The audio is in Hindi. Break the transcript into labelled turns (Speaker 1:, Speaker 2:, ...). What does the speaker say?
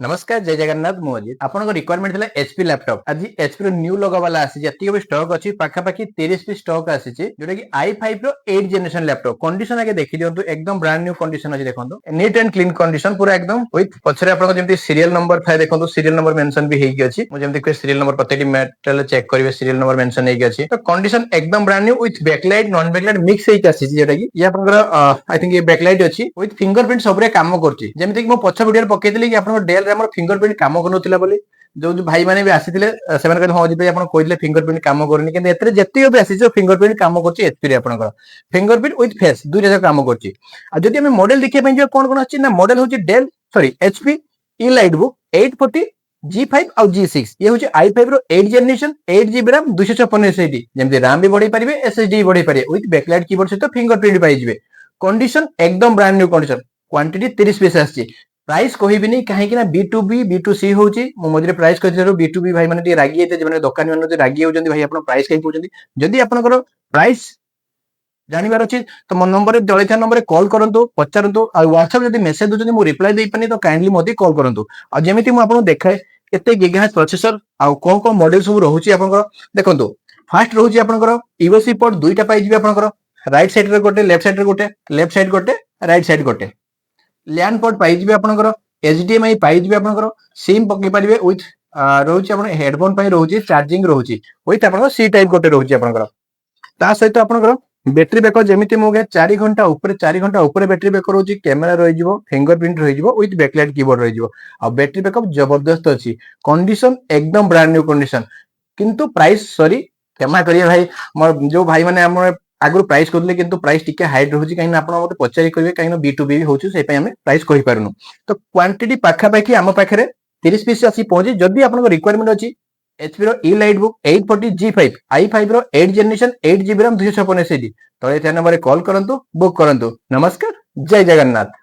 Speaker 1: नमस्कार जय जगन्नाथ मु अजित आपन रिक्वायरमेंट थिला एचपी लैपटॉप आज एचपी रो न्यू लोगो वाला आसी जति भी स्टॉक अछि पाखा पाखी 30 पीस स्टॉक आसी छि जोटा कि i5 रो 8 जनरेशन लैपटॉप कंडीशन आगे देखि दियंतु एकदम ब्रांड न्यू कंडीशन अछि देखंतु नीट एंड क्लीन कंडीशन पूरा एकदम विथ पछरे आपन जेमति सीरियल नंबर थाय देखंतु सीरियल नंबर मेंशन भी हेकि अछि मु जेमति सीरियल नंबर प्रत्येक मेटल चेक करिवे सीरियल नंबर मेंशन हेकि अछि तो कंडीशन एकदम brand new with backlight non backlight mix हेकि आसी जेटा कि ये आपन आई थिंक ये बैकलाइट अछि विथ फिंगरप्रिंट सबरे काम करछि जेमति कि मो पछ वीडियो रे पकेइतली कि आपन डेल रे हमर फिंगरप्रिंट काम करनोतिला बोली जो जो भाई माने भी आसीथिले सेमान कहले हो जिते आपण कहितले फिंगरप्रिंट काम करनी किंतु एतरे जति भी आसी फिंगरप्रिंट काम करछि एचपी रे आपनकर फिंगरप्रिंट विथ फेस दुई जगह काम करछि आ जदि हम मॉडल देखिया पय जे कोन कोन अछि ना मॉडल होछि Dell sorry HP EliteBook 840 G5 और G6 ये होछि i5 रो 8 जनरेशन 8GB RAM 256 SSD जेमति RAM भी बढ़ी परिबे SSD भी बढ़ी परिबे विथ बैकलाइट कीबोर्ड सहित फिंगरप्रिंट पाइ जिवे कंडीशन एकदम brand new condition quantity 30 piece आछि प्राइस कहबिनी काहे कि ना B2B B2C होची मो मझरे प्राइस कहथिरो B2B भाई माने रागी एते जे दुकान माने रागी होजंती भाई आपण प्राइस काई कहउजंती जदि आपनकर प्राइस जानिबार अछि तो मो नंबर जळिथा नंबर कॉल करंतु पचारंतु आ WhatsApp जदि मेसेज दोजंती मु रिप्लाई देई पनी तो काइंडली मोदी कॉल करंतु आ जेमिति मु आपन देखाय केते गीगाहर्ट्ज प्रोसेसर आ कोन कोन मॉडल सब रहउची आपनकर देखंतु फास्ट रहउची आपनकर यूएसबी पोर्ट दुईटा पाइ जिवे आपनकर राइट साइड रे गोटे लेफ्ट साइड रे गोटे लेफ्ट साइड गोटे राइट साइड गोटे लैन पोर्ट पाइ जिवे आपनकर एचडीएमआई पाइ जिवे आपनकर सिम पके परिबे विथ रहउची आपन हेडफोन पाइ रहउची चार्जिंग रहउची विथ आपनकर सी टाइप गोटे रहउची आपनकर ता सहित आपनकर बैटरी बैकअप जेमिति मोगे 4 घंटा ऊपर बैटरी बैकअप होची कैमरा रहि जिवो फिंगरप्रिंट रहि जिवो विथ बैकलाइट कीबोर्ड रहि जिवो आ बैटरी बैकअप जबरदस्त अछि कंडीशन एकदम ब्रांड न्यू कंडीशन किंतु प्राइस सॉरी क्षमा करिए भाई मोर जो भाई माने हम आगु प्राइस करले किंतु प्राइस टिके हाइट रहउची काइन आपण मते पचारि करिवे काइन B2B भी होची से पय हम प्राइस कहि पारुनु तो क्वांटिटी पाखा पाखी हम पाखरे 30 पीस आसी पहुंची जदी आपन रिक्वायरमेंट अछि एचपी रो ई लाइट बुक 840 G5 i5 रो 8 जनरेशन 8GB RAM 256 SSD तो ए नंबर कॉल करंतु बुक करंतु नमस्कार जय जगन्नाथ।